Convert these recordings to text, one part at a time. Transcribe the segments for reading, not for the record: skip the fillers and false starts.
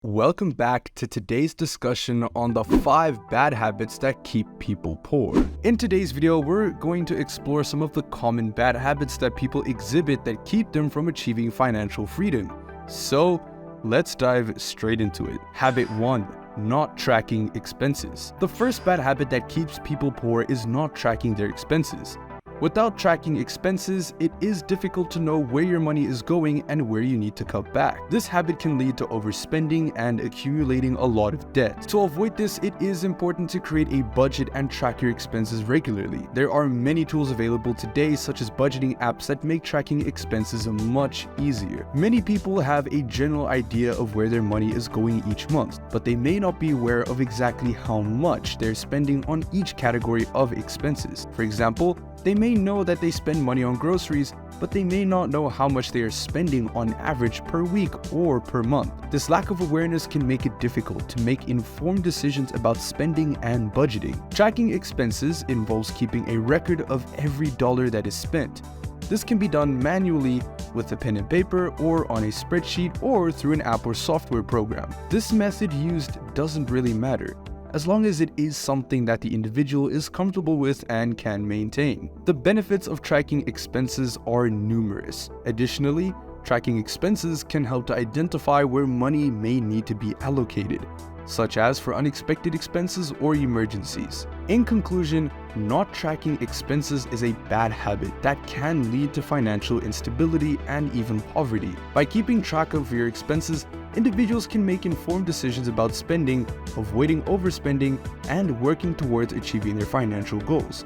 Welcome back to today's discussion on the 5 bad habits that keep people poor. In today's video, we're going to explore some of the common bad habits that people exhibit that keep them from achieving financial freedom. So, let's dive straight into it. Habit 1. Not tracking expenses. The first bad habit that keeps people poor is not tracking their expenses. Without tracking expenses, it is difficult to know where your money is going and where you need to cut back. This habit can lead to overspending and accumulating a lot of debt. To avoid this, it is important to create a budget and track your expenses regularly. There are many tools available today, such as budgeting apps that make tracking expenses much easier. Many people have a general idea of where their money is going each month, but they may not be aware of exactly how much they're spending on each category of expenses. For example, they may know that they spend money on groceries, but they may not know how much they are spending on average per week or per month. This lack of awareness can make it difficult to make informed decisions about spending and budgeting. Tracking expenses involves keeping a record of every dollar that is spent. This can be done manually with a pen and paper, or on a spreadsheet, or through an app or software program. This method used doesn't really matter, as long as it is something that the individual is comfortable with and can maintain. The benefits of tracking expenses are numerous. Additionally, tracking expenses can help to identify where money may need to be allocated, such as for unexpected expenses or emergencies. In conclusion, not tracking expenses is a bad habit that can lead to financial instability and even poverty. By keeping track of your expenses, individuals can make informed decisions about spending, avoiding overspending, and working towards achieving their financial goals.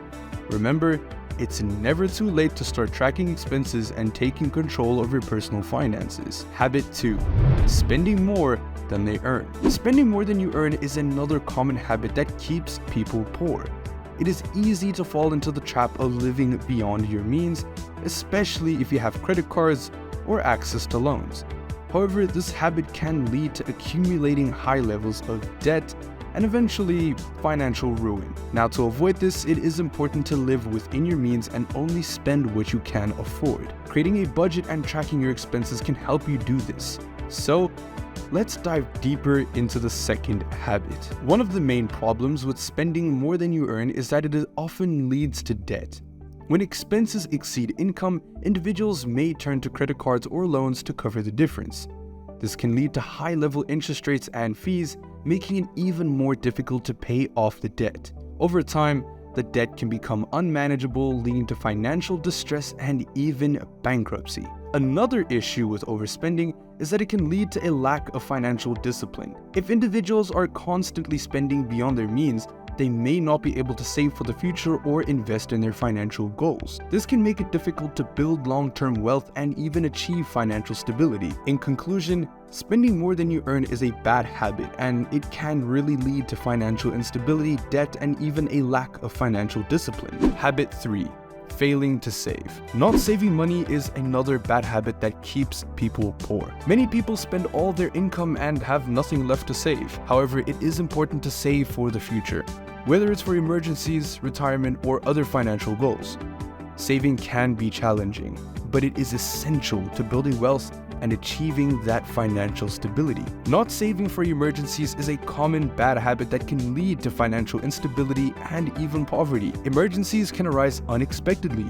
Remember, it's never too late to start tracking expenses and taking control of your personal finances. Habit 2. Spending more than they earn. Spending more than you earn is another common habit that keeps people poor. It is easy to fall into the trap of living beyond your means, especially if you have credit cards or access to loans. However, this habit can lead to accumulating high levels of debt and eventually financial ruin. Now, to avoid this, it is important to live within your means and only spend what you can afford. Creating a budget and tracking your expenses can help you do this. So, let's dive deeper into the second habit. One of the main problems with spending more than you earn is that it often leads to debt. When expenses exceed income, individuals may turn to credit cards or loans to cover the difference. This can lead to high-level interest rates and fees, making it even more difficult to pay off the debt. Over time, the debt can become unmanageable, leading to financial distress and even bankruptcy. Another issue with overspending is that it can lead to a lack of financial discipline. If individuals are constantly spending beyond their means, they may not be able to save for the future or invest in their financial goals. This can make it difficult to build long-term wealth and even achieve financial stability. In conclusion, spending more than you earn is a bad habit, and it can really lead to financial instability, debt, and even a lack of financial discipline. Habit 3. Failing to save. Not saving money is another bad habit that keeps people poor. Many people spend all their income and have nothing left to save. However, it is important to save for the future, whether it's for emergencies, retirement, or other financial goals. Saving can be challenging, but it is essential to building wealth and achieving that financial stability. Not saving for emergencies is a common bad habit that can lead to financial instability and even poverty. Emergencies can arise unexpectedly,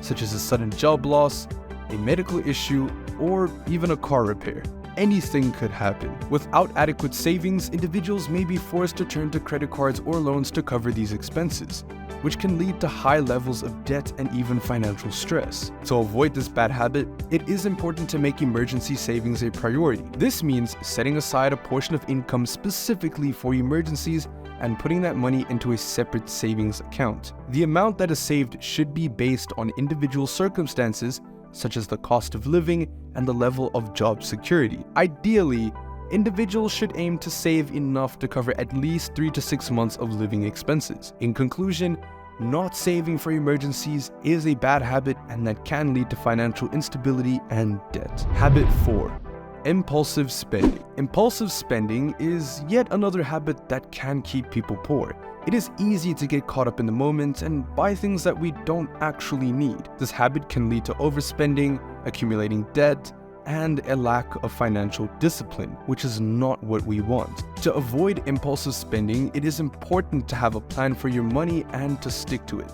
such as a sudden job loss, a medical issue, or even a car repair. Anything could happen. Without adequate savings, individuals may be forced to turn to credit cards or loans to cover these expenses, which can lead to high levels of debt and even financial stress. To avoid this bad habit, it is important to make emergency savings a priority. This means setting aside a portion of income specifically for emergencies and putting that money into a separate savings account. The amount that is saved should be based on individual circumstances, such as the cost of living and the level of job security. Ideally, individuals should aim to save enough to cover at least 3 to 6 months of living expenses. In conclusion, not saving for emergencies is a bad habit, and that can lead to financial instability and debt. Habit 4. Impulsive spending. Impulsive spending is yet another habit that can keep people poor. It is easy to get caught up in the moment and buy things that we don't actually need. This habit can lead to overspending, accumulating debt, and a lack of financial discipline, which is not what we want. To avoid impulsive spending, it is important to have a plan for your money and to stick to it.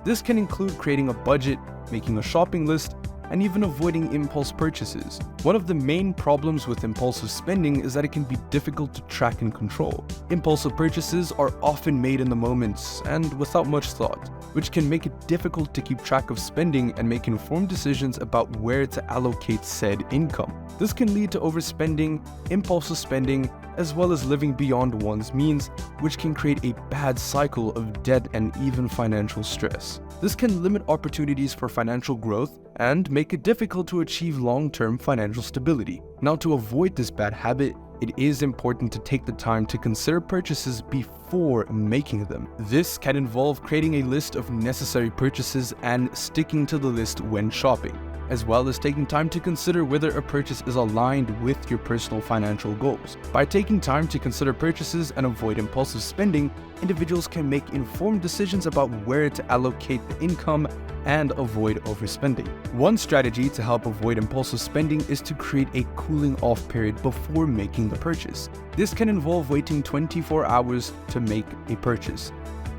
This can include creating a budget, making a shopping list, and even avoiding impulse purchases. One of the main problems with impulsive spending is that it can be difficult to track and control. Impulsive purchases are often made in the moment and without much thought, which can make it difficult to keep track of spending and make informed decisions about where to allocate said income. This can lead to overspending, impulsive spending, as well as living beyond one's means, which can create a bad cycle of debt and even financial stress. This can limit opportunities for financial growth and make it difficult to achieve long-term financial stability. Now, to avoid this bad habit, it is important to take the time to consider purchases before making them. This can involve creating a list of necessary purchases and sticking to the list when shopping, as well as taking time to consider whether a purchase is aligned with your personal financial goals. By taking time to consider purchases and avoid impulsive spending, individuals can make informed decisions about where to allocate the income and avoid overspending. One strategy to help avoid impulsive spending is to create a cooling off period before making the purchase. This can involve waiting 24 hours to make a purchase,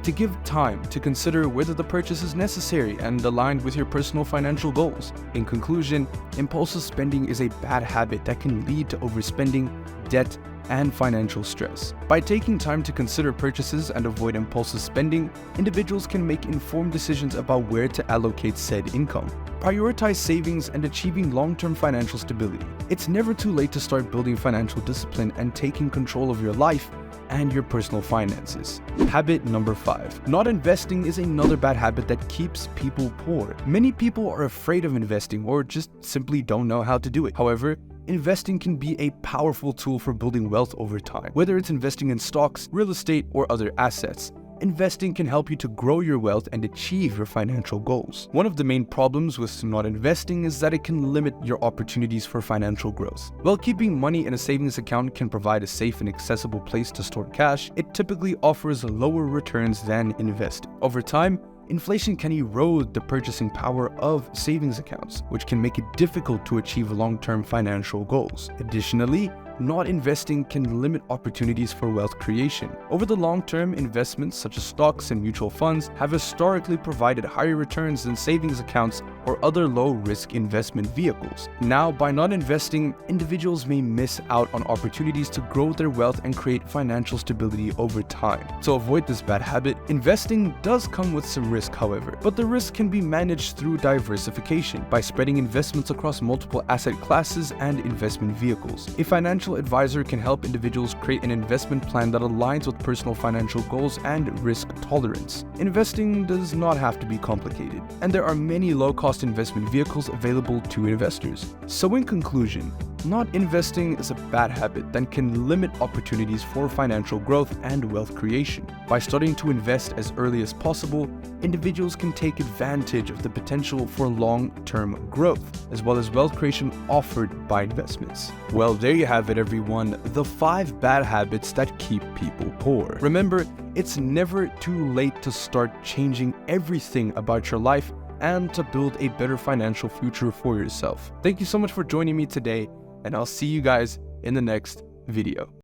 to give time to consider whether the purchase is necessary and aligned with your personal financial goals. In conclusion, impulsive spending is a bad habit that can lead to overspending, debt, and financial stress. By taking time to consider purchases and avoid impulsive spending, individuals can make informed decisions about where to allocate said income. Prioritize savings and achieving long-term financial stability. It's never too late to start building financial discipline and taking control of your life and your personal finances. Habit number 5. Not investing is another bad habit that keeps people poor. Many people are afraid of investing or just simply don't know how to do it. However, investing can be a powerful tool for building wealth over time. Whether it's investing in stocks, real estate, or other assets, investing can help you to grow your wealth and achieve your financial goals. One of the main problems with not investing is that it can limit your opportunities for financial growth. While keeping money in a savings account can provide a safe and accessible place to store cash, it typically offers lower returns than investing. Over time, inflation can erode the purchasing power of savings accounts, which can make it difficult to achieve long-term financial goals. Additionally, not investing can limit opportunities for wealth creation. Over the long term, investments such as stocks and mutual funds have historically provided higher returns than savings accounts or other low-risk investment vehicles. Now, by not investing, individuals may miss out on opportunities to grow their wealth and create financial stability over time. To avoid this bad habit, investing does come with some risk, however, but the risk can be managed through diversification by spreading investments across multiple asset classes and investment vehicles. A financial advisor can help individuals create an investment plan that aligns with personal financial goals and risk tolerance. Investing does not have to be complicated, and there are many low-cost investment vehicles available to investors. So in conclusion, not investing is a bad habit that can limit opportunities for financial growth and wealth creation. By starting to invest as early as possible, individuals can take advantage of the potential for long-term growth, as well as wealth creation offered by investments. Well, there you have it, everyone. The 5 bad habits that keep people poor. Remember, it's never too late to start changing everything about your life and to build a better financial future for yourself. Thank you so much for joining me today, and I'll see you guys in the next video.